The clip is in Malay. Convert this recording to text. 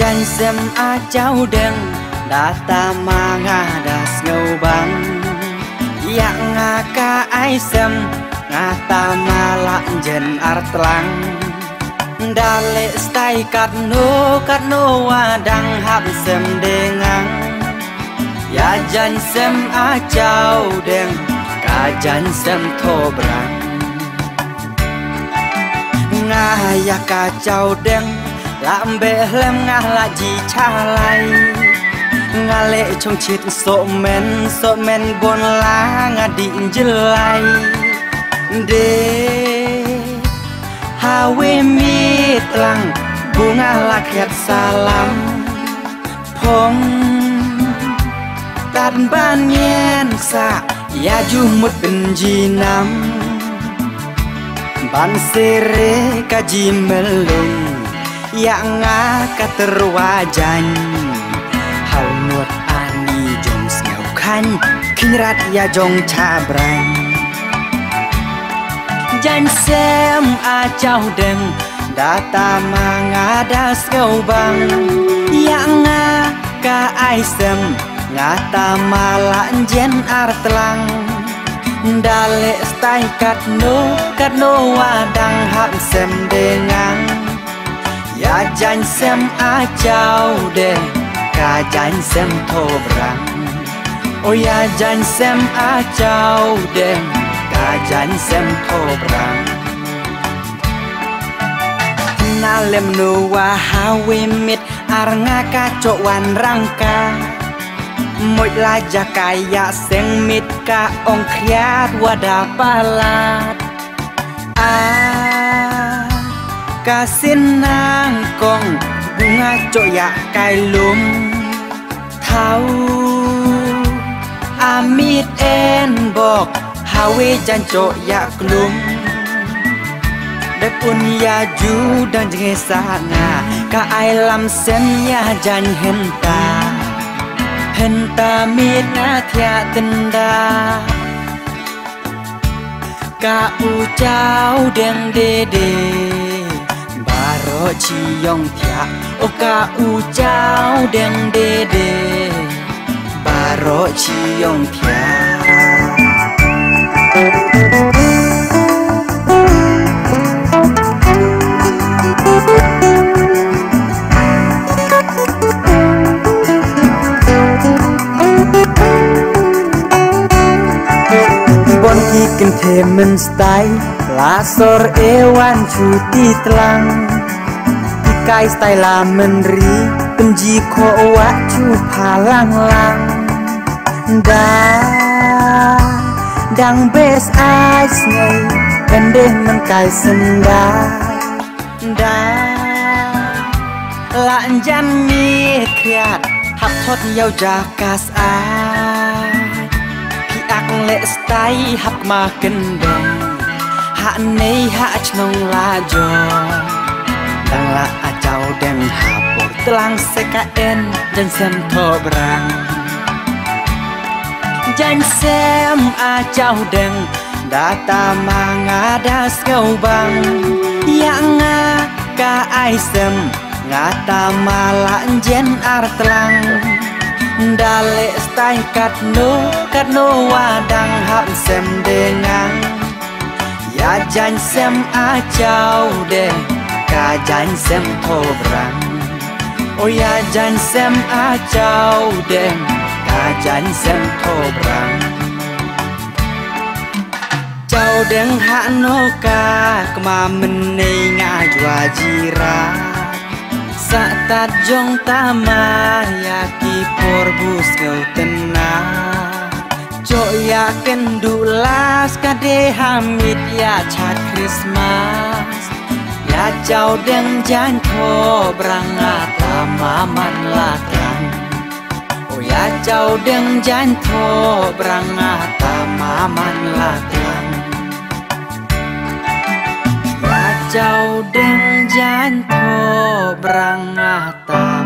Jan sem a cháu đen đã ta ma ngadas ngau bang ya ngaka ai sem ngata malak jen artlang dale stai katno wadang hap sem dengang ya jan sem a cháu đen ka jan sem tho brang ngaya ka cháu đen lambe lem ngala ji chalai ngale trong chit so men bon la ngadi jelai de hawe mitlang bunga laket salam pong tan ban yen sa ya jumut benjinam ban sere kaji melung yang ngaka terwajan hal nuat ani jong sngau khan kinrat ya jong chabrang jan sem a cháu đen data mangada skau bang yang ngaka ai sem ngata malan jen artlang dale stai katno wadang hap sem dengang ya jan sem a cháu đen ka jan sem tho brang o ya jan sem a cháu đen ka jan sem tho brang na lem no wa hawe mit arnga ka cho wan rangka moj la jakaya seng mit ka ong khiat wada palat kasin nang kong bunga coyak kai lum thau amit en bok hawe jan coyak lum depun ya ju dan jesana ka ai lam sen ya jan henta mit na thia tenda ka u cháu đen de chi yong thia o ka u cháu đen de baro chi yong thia bon ki ken themen stai la sor ewan chuti tlang kai stai la menri penji ko wa chu palang lang dang bes ai snei pendeh men kai senda la jan mi kriat hap thot yau jakas a pi ak le stai hap ma kendong ha nei ha chnong la jo dang la a cháu đen hapor telang sekaen jan sem tho brang jan sem a cháu đen data mangada skau bang yang ka ai sem ngata malan jen artlang dale stai katno wadang hap sem dengang ya jan sem a cháu đen ka jan sem tho brang o ya jan sem a cháu đen ka jan sem tho brang cháu đen ha no ka kma men nei nga jwa jira sa tat jong tama ya ki porbus kau tena jo ya kendulas kade hamid ya chat Christmas ya cháu đen jan tho brang ngata maman latang o ya cháu đen jan tho brang ngata maman latang ya cháu đen jan tho brang ngata